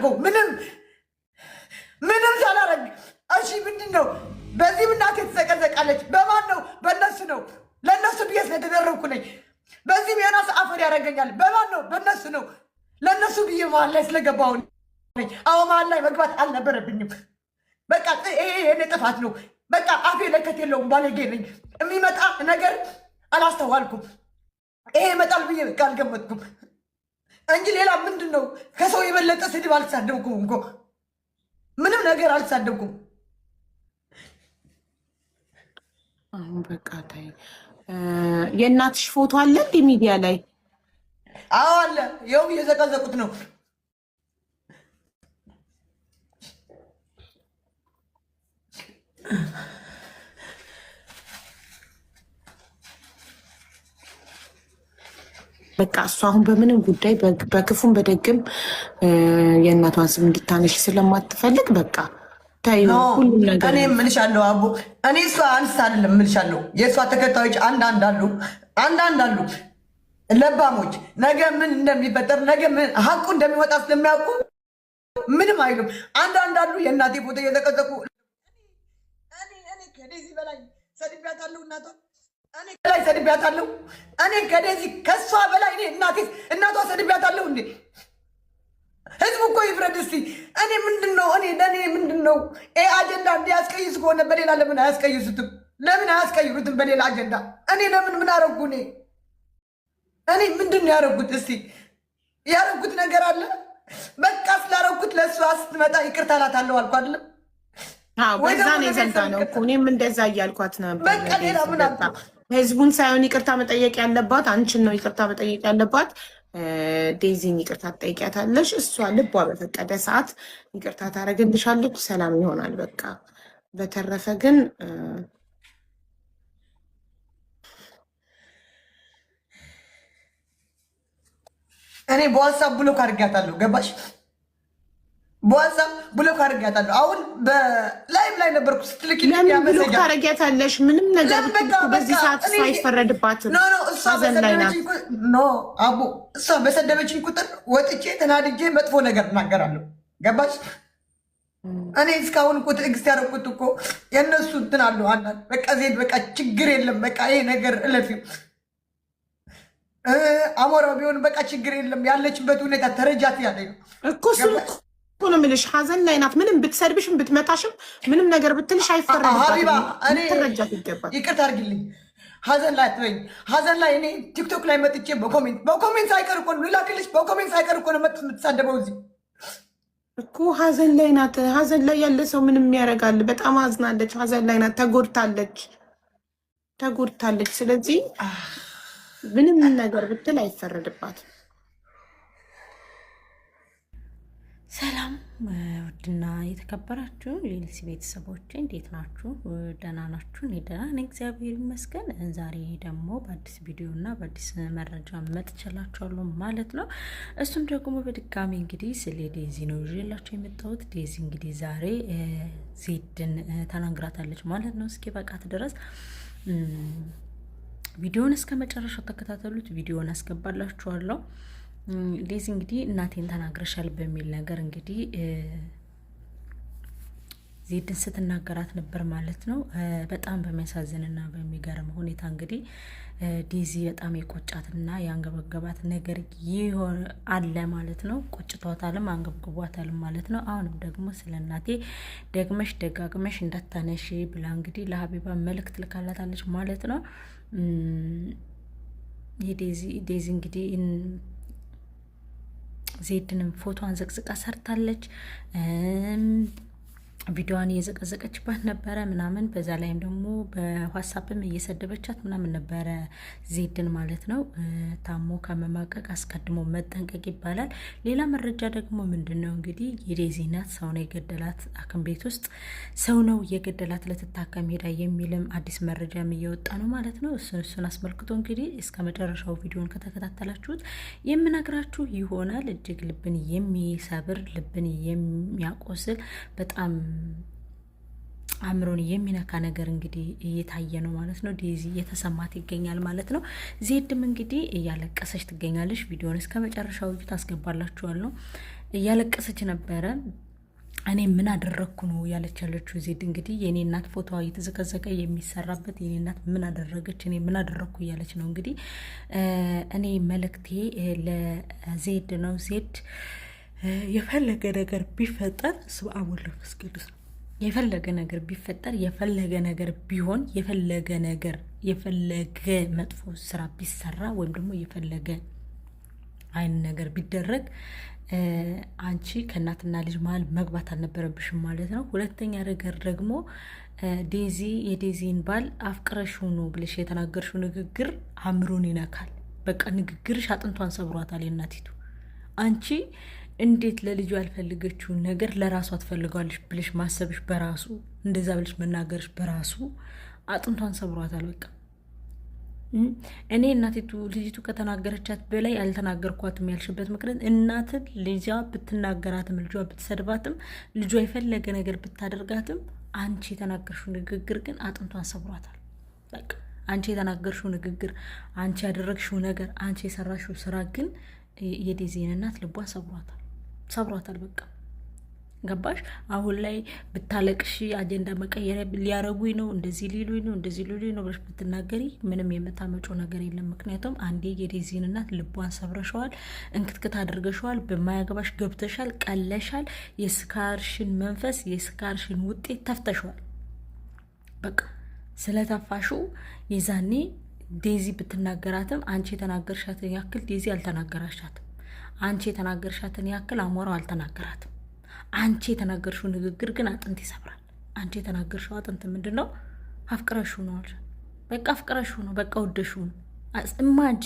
የማደርገው? ምንም ሳላረግ። እሺ ምንድን ነው? በዚህ እናቴ ትዘቀዘቃለች። በማን ነው? በእነሱ ነው። ለእነሱ ብዬ ስለተደረግኩ ነኝ። በዚህም የናስ አፈር ያደርገኛል። በማን ነው? በእነሱ ነው። ለእነሱ ብዬ መሀል ላይ ስለገባሁ ነኝ። አዎ መሀል ላይ መግባት አልነበረብኝም። በቃ ይሄ የኔ ጥፋት ነው። በቃ አፌ ለከት የለውም። ባለጌ ነኝ። የሚመጣ ነገር አላስተዋልኩም። ይሄ ይመጣል ብዬ በቃ አልገመትኩም እንጂ ሌላ ምንድን ነው? ከሰው የበለጠ ስድብ አልተሳደብኩም እኮ ምንም ነገር አልተሳደብኩም። አሁን በቃ ታይ። የእናትሽ ፎቶ አለ እንደ ሚዲያ ላይ? አዎ አለ። ይኸው እየዘቀዘቁት ነው። በቃ እሱ አሁን በምንም ጉዳይ በክፉም በደግም የእናቷን ስም እንድታነሽ ስለማትፈልግ በቃ ታዩ ሁሉም ነገር። እኔ እምልሻለሁ አቦ፣ እኔ እሷ አንስት አይደለም እምልሻለሁ። የእሷ ተከታዮች አንዳንድ አሉ ለባሞች፣ ነገ ምን እንደሚፈጠር ነገ ምን ሀቁ እንደሚወጣ ስለሚያውቁ ምንም አይሉም። አንዳንድ አሉ የእናቴ ፎቶ እየዘቀዘቁ እኔ ከዚህ በላይ ሰድቢያታለሁ እናቷ እኔ ከላይ ሰድቢያታለሁ። እኔ ከዚህ ከሷ በላይ እናቷ ሰድቢያታለሁ እንዴ? ህዝቡ እኮ ይፍረድ እስቲ። እኔ ምንድነው ለእኔ ምንድነው ይሄ አጀንዳ እንዲያስቀይስ ከሆነ በሌላ ለምን አያስቀይሱትም? ለምን አያስቀይሩትም በሌላ አጀንዳ? እኔ ለምን ምን አረጉ? እኔ ምንድን ነው ያረጉት? እስቲ ያረጉት ነገር አለ? በቃ ስላረጉት ለእሷ ስትመጣ ይቅርታ እላታለሁ አልኩ አይደለም? በዛ ነው የዘንዳ ነው እኮ እኔም እንደዛ እያልኳት ነበር። በቃ ሌላ ምን አልኩ? ህዝቡን ሳይሆን ይቅርታ መጠየቅ ያለባት አንቺን ነው ይቅርታ መጠየቅ ያለባት። ዴዚን ይቅርታ ትጠይቂያታለሽ። እሷ ልቧ በፈቀደ ሰዓት ይቅርታ ታደርግልሻለች። ሰላም ይሆናል በቃ። በተረፈ ግን እኔ በዋትሳፕ ብሎክ አድርጊያታለሁ። ገባሽ? በዋትሳፕ ብሎክ አድርጊያታለሁ። አሁን በላይቭ ላይ ነበርኩ ስትልኪ ብሎክ ታደርጊያታለሽ። ምንም ነገር በዚህ ሰዓት እሷ አይፈረድባትም። አቦ እሷ በሰደበችኝ ቁጥር ወጥቼ ተናድጄ መጥፎ ነገር እናገራለሁ። ገባሽ? እኔ እስካሁን እኮ ትዕግስት ያደረኩት እኮ የእነሱ እንትን አለሁ። አንዳንድ በቃ ዜድ በቃ ችግር የለም በቃ ይሄ ነገር እለፊው አሞራው ቢሆን በቃ ችግር የለም ያለችበት ሁኔታ ተረጃት ያለኝ ነው እኮ እሱ ነው የምልሽ። ሀዘን ላይ ናት። ምንም ብትሰድብሽም ብትመታሽም ምንም ነገር ብትልሽ አይፈረድባትም። እኔ ትረጃት ይገባል። ይቅርታ አድርግልኝ። ሀዘን ላይ አትበይኝ። ሀዘን ላይ እኔ ቲክቶክ ላይ መጥቼ በኮሜንት ሳይቀር እኮ ነው ላክልሽ። በኮሜንት ሳይቀር እኮ ነው የምትሳደበው እዚህ እኮ ሀዘን ላይ ናት። ሀዘን ላይ ያለ ሰው ምንም ያደርጋል። በጣም አዝናለች። ሀዘን ላይ ናት። ተጎድታለች። ስለዚህ ምንም ነገር ብትል አይፈረድባትም። ሰላም ውድና የተከበራችሁ የኤልሲ ቤተሰቦች እንዴት ናችሁ? ደህና ናችሁ? እኔ ደህና ነኝ፣ እግዚአብሔር ይመስገን። ዛሬ ደግሞ በአዲስ ቪዲዮ እና በአዲስ መረጃ መጥቼላችኋለሁ ማለት ነው። እሱም ደግሞ በድጋሚ እንግዲህ ስለ ዴዚ ነው ይዤላችሁ የመጣሁት። ዴዚ እንግዲህ ዛሬ ዜድን ተናግራታለች ማለት ነው። እስኪ በቃት ድረስ ቪዲዮውን እስከ መጨረሻው ተከታተሉት። ቪዲዮውን አስገባላችኋለሁ። ዴዚ እንግዲህ እናቴን ተናግረሻል በሚል ነገር እንግዲህ ዜድን ስትናገራት ነበር ማለት ነው። በጣም በሚያሳዝንና በሚገርም ሁኔታ እንግዲህ ዴዚ በጣም የቆጫትና የአንገበገባት ነገር ይሆን አለ ማለት ነው። ቆጭቷታልም አንገብግቧታልም ማለት ነው። አሁንም ደግሞ ስለ እናቴ ደግመሽ ደጋግመሽ እንዳታነሺ ብላ እንግዲህ ለሀቢባ መልእክት ልካላታለች ማለት ነው። ዴዚ እንግዲህ ዜድንም ፎቶዋን ዘቅዝቃ ሰርታለች። ቪዲዮዋን እየዘቀዘቀችባት ነበረ ምናምን። በዛ ላይም ደግሞ በዋትሳፕም እየሰደበቻት ምናምን ነበረ ዜድን ማለት ነው። ታሞ ከመማቀቅ አስቀድሞ መጠንቀቅ ይባላል። ሌላ መረጃ ደግሞ ምንድን ነው እንግዲህ የዴዚ እናት ሰው ነው የገደላት፣ ሐኪም ቤት ውስጥ ሰው ነው የገደላት ልትታከም ሄዳ የሚልም አዲስ መረጃም እየወጣ ነው ማለት ነው። እሱን አስመልክቶ እንግዲህ እስከ መጨረሻው ቪዲዮን ከተከታተላችሁት የምነግራችሁ ይሆናል። እጅግ ልብን የሚሰብር ልብን የሚያቆስል በጣም አእምሮን የሚነካ ነገር እንግዲህ እየታየ ነው ማለት ነው። ዴዚ እየተሰማት ይገኛል ማለት ነው። ዜድም እንግዲህ እያለቀሰች ትገኛለች። ቪዲዮን እስከ መጨረሻው ታስገባላችኋለሁ። እያለቀሰች ነበረ። እኔ ምን አደረግኩ ነው ያለች ያለችው ዜድ። እንግዲህ የኔ እናት ፎቶዋ እየተዘቀዘቀ የሚሰራበት የኔ እናት ምን አደረገች፣ እኔ ምን አደረግኩ እያለች ነው። እንግዲህ እኔ መልእክቴ ለዜድ ነው። ዜድ የፈለገ ነገር ቢፈጠር ስብአብ ወልድ መንፈስ ቅዱስ ነው። የፈለገ ነገር ቢፈጠር፣ የፈለገ ነገር ቢሆን፣ የፈለገ መጥፎ ስራ ቢሰራ ወይም ደግሞ የፈለገ አይን ነገር ቢደረግ አንቺ ከእናትና ልጅ መሀል መግባት አልነበረብሽም ማለት ነው። ሁለተኛ ነገር ደግሞ ዴዚ የዴዚን ባል አፍቅረሽው ነው ብለሽ የተናገርሽው ንግግር አእምሮን ይነካል። በቃ ንግግርሽ አጥንቷን ሰብሯታል የእናቲቱ። አንቺ እንዴት ለልጁ ያልፈልገችውን ነገር ለራሷ ትፈልገዋለሽ ብለሽ ማሰብሽ በራሱ እንደዛ ብለሽ መናገርሽ በራሱ አጥንቷን ሰብሯታል። በቃ እኔ እናቲቱ ልጅቱ ከተናገረቻት በላይ አልተናገርኳትም ያልሽበት ምክንያት እናትን ልጇ ብትናገራትም ልጇ ብትሰድባትም ልጇ የፈለገ ነገር ብታደርጋትም አንቺ የተናገርሽው ንግግር ግን አጥንቷን ሰብሯታል። በቃ አንቺ የተናገርሽው ንግግር፣ አንቺ ያደረግሽው ነገር፣ አንቺ የሰራሽው ስራ ግን የዴዚን እናት ልቧን ሰብሯታል። በቃ ገባሽ? አሁን ላይ ብታለቅሺ አጀንዳ መቀየሪያ ሊያረጉኝ ነው፣ እንደዚህ ሊሉኝ ነው ብለሽ ብትናገሪ ምንም የምታመጪው ነገር የለም። ምክንያቱም አንዴ የዴዚን እናት ልቧን ሰብረሸዋል፣ እንክትክት አድርገሸዋል፣ በማያገባሽ ገብተሻል፣ ቀለሻል፣ የስካርሽን መንፈስ የስካርሽን ውጤት ተፍተሸዋል። በቃ ስለተፋሹ የዛኔ ዴዚ ብትናገራትም አንቺ የተናገርሻትን ያክል ዴዚ አልተናገራሻትም። አንቺ የተናገርሻትን ያክል አሞራው አልተናገራትም። አንቺ የተናገርሽው ንግግር ግን አጥንት ይሰብራል። አንቺ የተናገርሽው አጥንት ምንድን ነው? አፍቅረሽው ነው አልሽ። በቃ አፍቅረሽው ነው፣ በቃ ወደሽው ነው። እማጂ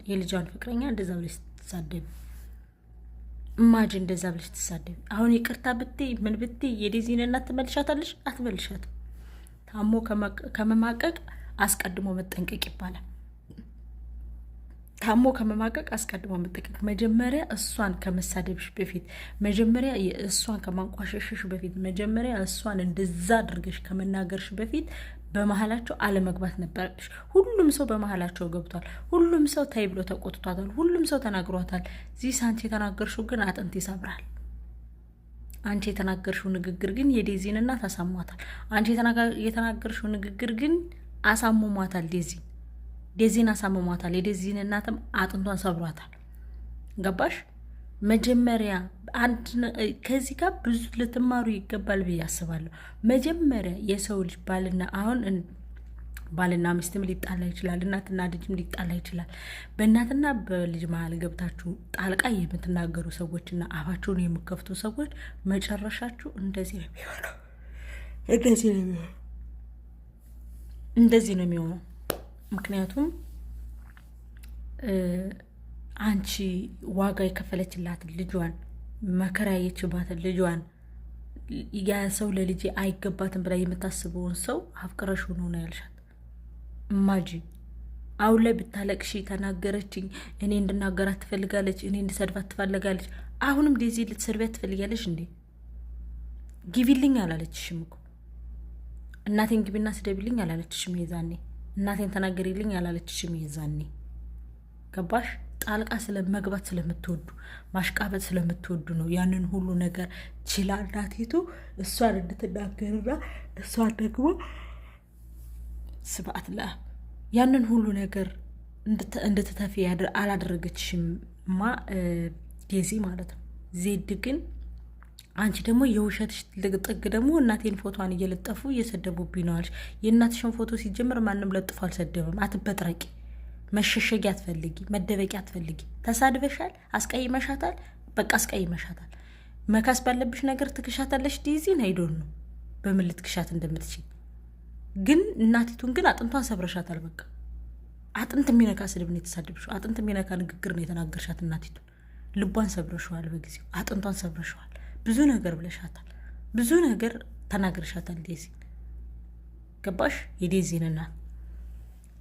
የልጇን ፍቅረኛ እንደዛ ብለሽ ትሳደቢ፣ እንደዛ ብለሽ ትሳደቢ። አሁን ይቅርታ ብትይ ምን ብትይ የዴዚን እናት ትመልሻታለሽ? አትመልሻትም። ታሞ ከመማቀቅ አስቀድሞ መጠንቀቅ ይባላል። ታሞ ከመማቀቅ አስቀድሞ መጠንቀቅ። መጀመሪያ እሷን ከመሳደብሽ በፊት፣ መጀመሪያ እሷን ከማንቋሸሽሽ በፊት፣ መጀመሪያ እሷን እንደዛ አድርገሽ ከመናገርሽ በፊት በመሀላቸው አለመግባት ነበረብሽ። ሁሉም ሰው በመሀላቸው ገብቷል። ሁሉም ሰው ታይ ብሎ ተቆጥቷታል። ሁሉም ሰው ተናግሯታል። ዚህ አንቺ የተናገርሽው ግን አጥንት ይሰብራል። አንቺ የተናገርሽው ንግግር ግን የዴዚን እናት አሳሟታል። አንቺ የተናገርሽው ንግግር ግን አሳምሟታል። ዴዚን አሳምሟታል። የዴዚን እናትም አጥንቷን ሰብሯታል። ገባሽ? መጀመሪያ ከዚህ ጋር ብዙ ልትማሩ ይገባል ብዬ አስባለሁ። መጀመሪያ የሰው ልጅ ባልና ሚስትም ሊጣላ ይችላል። እናትና ልጅም ሊጣላ ይችላል። በእናትና በልጅ መሀል ገብታችሁ ጣልቃ የምትናገሩ ሰዎችና አፋችሁን የምከፍቱ ሰዎች መጨረሻችሁ እንደዚህ ነው የሚሆነው። ምክንያቱም አንቺ ዋጋ የከፈለችላትን ልጇን መከራ ያየችባትን ልጇን ያ ሰው ለልጄ አይገባትም ብላ የምታስበውን ሰው አፍቅረሽ ሆኖ ነው ያልሻት። እማጂ አሁን ላይ ብታለቅሺ ተናገረችኝ፣ እኔ እንድናገራት ትፈልጋለች፣ እኔ እንድሰድባት ትፈልጋለች። አሁንም ዴዚ ልትሰድቢያት ትፈልጊያለሽ እንዴ? ግቢልኝ አላለችሽም እኮ። እናቴን ግቢና ስደቢልኝ አላለችሽም የዛኔ። እናቴን ተናገሪልኝ አላለችሽም የዛኔ። ገባሽ? ጣልቃ ስለመግባት ስለምትወዱ ማሽቃበጥ ስለምትወዱ ነው ያንን ሁሉ ነገር ችላ እናቴቱ እሷን እንድትናገርና እሷን ደግሞ ስብዓት ለአብ ያንን ሁሉ ነገር እንድትተፊ አላደረገችሽማ ዴዚ ማለት ነው። ዜድ ግን አንቺ ደግሞ የውሸትሽ ጥግ ደግሞ እናቴን ፎቶዋን እየለጠፉ እየሰደቡብኝ ነው አልሽ። የእናትሽን ፎቶ ሲጀምር ማንም ለጥፎ አልሰደብም። አትበጥረቂ። መሸሸጊያ አትፈልጊ፣ መደበቂያ አትፈልጊ። ተሳድበሻል፣ አስቀይመሻታል፣ በቃ አስቀይመሻታል። መካስ ባለብሽ ነገር ትክሻታለሽ። ዴዚን አይዶን ነው በምን ልትክሻት እንደምትችል ግን እናቲቱን ግን አጥንቷን ሰብረሻታል። በቃ አጥንት የሚነካ ስድብ ነው የተሳደብሽው። አጥንት የሚነካ ንግግር ነው የተናገርሻት። እናቲቱን ልቧን ሰብረሸዋል። በጊዜው አጥንቷን ሰብረሸዋል። ብዙ ነገር ብለሻታል። ብዙ ነገር ተናግረሻታል ዴዚን። ገባሽ? የዴዚን እናት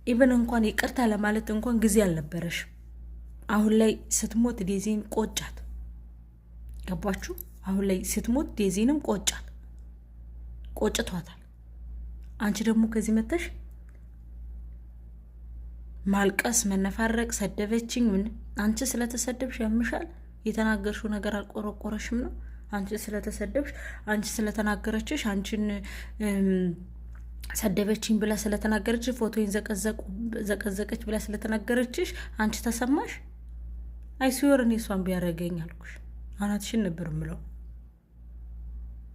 ኢቨን እንኳን ይቅርታ ለማለት እንኳን ጊዜ አልነበረሽም። አሁን ላይ ስትሞት ዴዚን ቆጫት። ገባችሁ? አሁን ላይ ስትሞት ዴዚንም ቆጭቷታል። አንቺ ደግሞ ከዚህ መተሽ ማልቀስ፣ መነፋረቅ፣ ሰደበችኝ ምን? አንቺ ስለተሰደብሽ ያምሻል? የተናገርሽው ነገር አልቆረቆረሽም ነው? አንቺ ስለተሰደብሽ፣ አንቺ ስለተናገረችሽ፣ አንቺን ሰደበችኝ ብላ ስለተናገረች፣ ፎቶን ዘቀዘቀች ብላ ስለተናገረችሽ አንቺ ተሰማሽ? አይስወር እኔ እሷን ቢያደርገኝ አልኩሽ አናትሽን ነበር ምለው።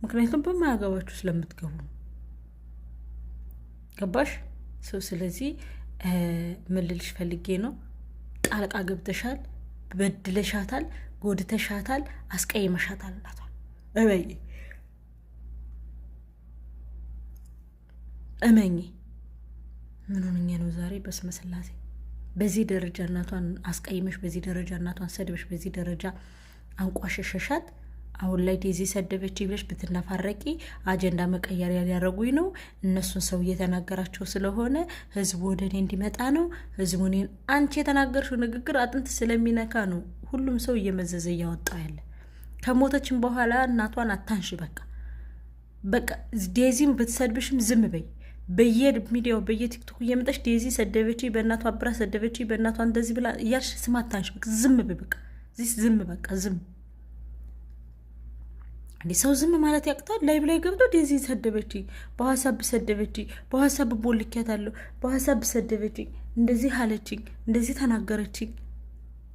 ምክንያቱም በማያገባችሁ ስለምትገቡ ገባሽ ሰው። ስለዚህ ምን ልልሽ ፈልጌ ነው፣ ጣልቃ ገብተሻል፣ በድለሻታል፣ ጎድተሻታል፣ አስቀይመሻታል እናቷል። እመኚ ምን ሆነኛ ነው ዛሬ በስመ ስላሴ በዚህ ደረጃ እናቷን አስቀይመሽ፣ በዚህ ደረጃ እናቷን ሰድበሽ፣ በዚህ ደረጃ አንቋሸሸሻት። አሁን ላይ ዴዚ ሰደበች ብለሽ ብትነፋረቂ አጀንዳ መቀየሪያ ሊያደርጉኝ ነው። እነሱን ሰው እየተናገራቸው ስለሆነ ህዝቡ ወደ እኔ እንዲመጣ ነው። ህዝቡ እኔን አንቺ የተናገርሽው ንግግር አጥንት ስለሚነካ ነው ሁሉም ሰው እየመዘዘ እያወጣ ያለ። ከሞተችን በኋላ እናቷን አታንሽ። በቃ ዴዚም ብትሰድብሽም ዝም በይ። በየሚዲያው በየቲክቶክ እየመጣሽ ዴዚ ሰደበች፣ በእናቷ አብራ ሰደበች፣ በእናቷ እንደዚህ ብላ እያልሽ ስም አታንሽ። በቃ ዝም በይ። በቃ ዝም በቃ ዝም። እንዴ ሰው ዝም ማለት ያቅታል? ላይቭ ላይ ገብቶ ዴዚ ሰደበች፣ በሐሳብ ሰደበች፣ በሐሳብ ቦልኪያታለሁ፣ በሐሳብ ሰደበች፣ እንደዚህ አለችኝ፣ እንደዚህ ተናገረችኝ።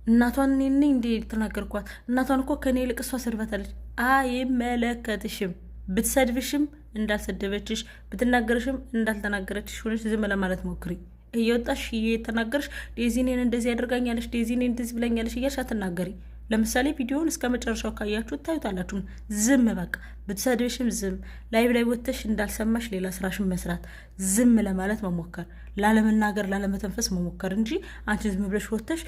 እናቷን እኔ እንዴ ተናገርኳት? እናቷን እኮ ከኔ ይልቅ እሷ ሰድባታለች። አይመለከትሽም። ብትሰድብሽም እንዳልሰደበችሽ፣ ብትናገርሽም እንዳልተናገረችሽ ሆነሽ ዝም ለማለት ሞክሪ። እየወጣሽ እየተናገርሽ ዴዚ እኔን እንደዚህ ያደርጋኛለሽ፣ ዴዚ እኔን እንደዚህ ብላኛለሽ እያልሽ አትናገሪ። ለምሳሌ ቪዲዮውን እስከ መጨረሻው ካያችሁ ታዩታላችሁ። ዝም በቃ ብትሰድብሽም ዝም። ላይቭ ላይ ወጥተሽ እንዳልሰማሽ ሌላ ስራሽን መስራት፣ ዝም ለማለት መሞከር፣ ላለመናገር ላለመተንፈስ መሞከር እንጂ አንቺ ዝም ብለሽ ወጥተሽ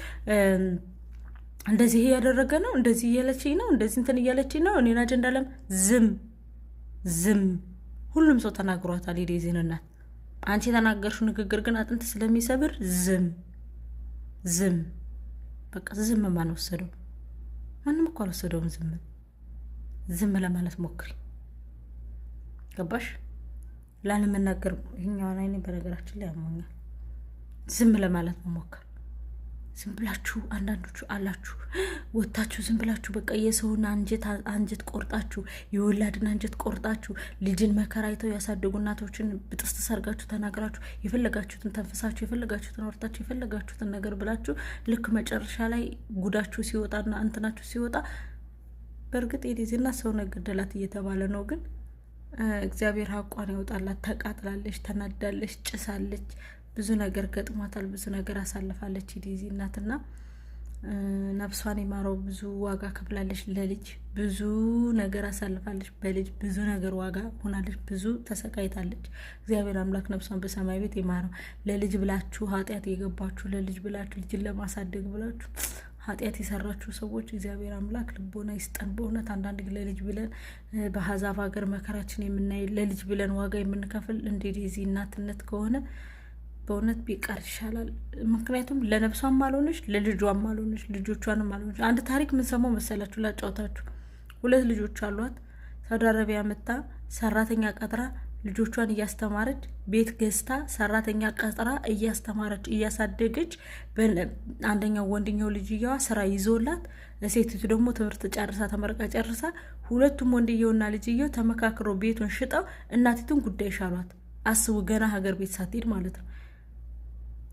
እንደዚህ እያደረገ ነው፣ እንደዚህ እያለችኝ ነው፣ እንደዚህ እንትን እያለችኝ ነው፣ እኔን አጀንዳ ለም ዝም። ሁሉም ሰው ተናግሯታል የዴዚን እናት። አንቺ የተናገርሽው ንግግር ግን አጥንት ስለሚሰብር ዝም በቃ ዝም። ማን ወሰደው? ማንም እኮ አልወሰደውም። ዝም ለማለት ሞክሪ። ገባሽ? ላለመናገር ይሄኛውን አይኔ በነገራችን ላይ ያሞኛል። ዝም ለማለት መሞከር። ዝም ብላችሁ አንዳንዶቹ አላችሁ ወታችሁ ዝም ብላችሁ በቃ የሰውን አንጀት ቆርጣችሁ፣ የወላድን አንጀት ቆርጣችሁ፣ ልጅን መከራይተው ያሳደጉ እናቶችን ብጥስት ሰርጋችሁ ተናግራችሁ፣ የፈለጋችሁትን ተንፈሳችሁ፣ የፈለጋችሁትን ወርታችሁ፣ የፈለጋችሁትን ነገር ብላችሁ ልክ መጨረሻ ላይ ጉዳችሁ ሲወጣና እንትናችሁ ሲወጣ በእርግጥ የዴዚና ሰው ነገደላት እየተባለ ነው። ግን እግዚአብሔር ሀቋን ያወጣላት። ተቃጥላለች፣ ተናዳለች፣ ጭሳለች፣ ብዙ ነገር ገጥሟታል፣ ብዙ ነገር አሳልፋለች ዴዚ እናትና ነፍሷን የማረው። ብዙ ዋጋ ከፍላለች ለልጅ፣ ብዙ ነገር አሳልፋለች በልጅ፣ ብዙ ነገር ዋጋ ሆናለች፣ ብዙ ተሰቃይታለች። እግዚአብሔር አምላክ ነፍሷን በሰማይ ቤት የማረው። ለልጅ ብላችሁ ኃጢአት የገባችሁ፣ ለልጅ ብላችሁ ልጅን ለማሳደግ ብላችሁ ኃጢአት የሰራችሁ ሰዎች እግዚአብሔር አምላክ ልቦና ይስጠን። በእውነት አንዳንድ ለልጅ ብለን በአሕዛብ ሀገር መከራችን የምናይ ለልጅ ብለን ዋጋ የምንከፍል እንደ ዴዚ እናትነት ከሆነ በእውነት ቢቀር ይሻላል። ምክንያቱም ለነፍሷም አልሆነች፣ ለልጇም አልሆነች፣ ልጆቿንም አልሆነች። አንድ ታሪክ ምን ሰማው መሰላችሁ? ላጫውታችሁ። 2 ልጆች አሏት። ሳውዲ አረቢያ መጣ ሰራተኛ ቀጥራ ልጆቿን እያስተማረች፣ ቤት ገዝታ ሰራተኛ ቀጥራ እያስተማረች እያሳደገች፣ አንደኛው ወንድኛው ልጅየዋ ስራ ይዞላት፣ ሴቲቱ ደግሞ ትምህርት ጨርሳ ተመረቃ ጨርሳ፣ ሁለቱም ወንድየውና ልጅየው ተመካክረው ቤቱን ሽጠው እናቲቱን ጉዳይ ሻሏት። አስቡ፣ ገና ሀገር ቤት ሳትሄድ ማለት ነው።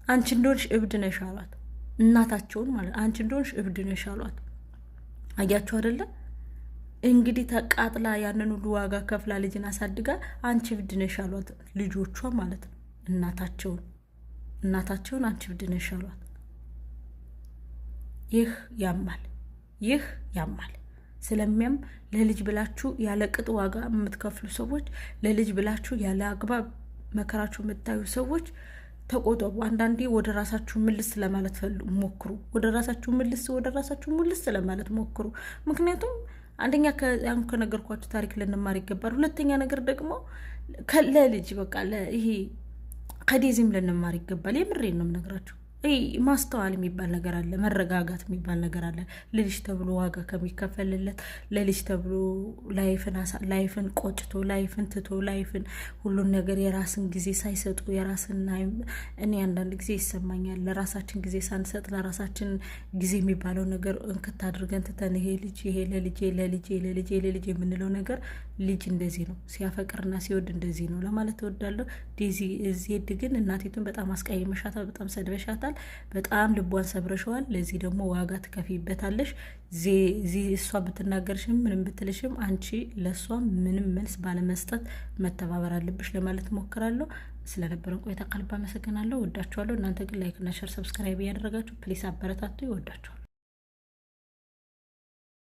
አንቺ እንደሆንሽ እብድ ነሽ አሏት። እናታቸውን ማለት አንቺ እንደሆንሽ እብድ ነሽ አሏት። አያችሁ አይደለ? እንግዲህ ተቃጥላ ያንን ሁሉ ዋጋ ከፍላ ልጅን አሳድጋ አንቺ እብድ ነሽ አሏት። ልጆቿ ማለት ነው። እናታቸውን አንቺ እብድ ነሽ አሏት። ይህ ያማል። ስለሚያም ለልጅ ብላችሁ ያለ ቅጥ ዋጋ የምትከፍሉ ሰዎች፣ ለልጅ ብላችሁ ያለ አግባብ መከራችሁ የምታዩ ሰዎች ተቆጠቡ። አንዳንዴ ወደ ራሳችሁ ምልስ ለማለት ሞክሩ። ወደ ራሳችሁ ምልስ ለማለት ሞክሩ። ምክንያቱም አንደኛ ከነገርኳችሁ ታሪክ ልንማር ይገባል። ሁለተኛ ነገር ደግሞ ለልጅ በቃ ይሄ ከዴዚም ልንማር ይገባል። የምሬን ነው የምነግራችሁ። ማስተዋል የሚባል ነገር አለ፣ መረጋጋት የሚባል ነገር አለ። ለልጅ ተብሎ ዋጋ ከሚከፈልለት ለልጅ ተብሎ ላይፍን ቆጭቶ ላይፍን ትቶ ላይፍን ሁሉን ነገር የራስን ጊዜ ሳይሰጡ የራስን እኔ አንዳንድ ጊዜ ይሰማኛል ለራሳችን ጊዜ ሳንሰጥ ለራሳችን ጊዜ የሚባለው ነገር እንክት አድርገን ትተን ይሄ ለልጄ የምንለው ነገር ልጅ እንደዚህ ነው፣ ሲያፈቅርና ሲወድ እንደዚህ ነው ለማለት እወዳለሁ። ዜድ ግን እናቲቱን በጣም አስቀይመሻታል፣ በጣም ሰድበሻታል፣ በጣም ልቧን ሰብረሸዋል። ለዚህ ደግሞ ዋጋ ትከፊበታለሽ። እሷ ብትናገርሽም ምንም ብትልሽም አንቺ ለእሷ ምንም መልስ ባለመስጠት መተባበር አለብሽ ለማለት ሞክራለሁ። ስለነበረን ቆይታ ከልብ አመሰግናለሁ። ወዳችኋለሁ። እናንተ ግን ላይክና ሸር ሰብስክራይብ እያደረጋችሁ ፕሊስ አበረታቱ። ይወዳችኋል።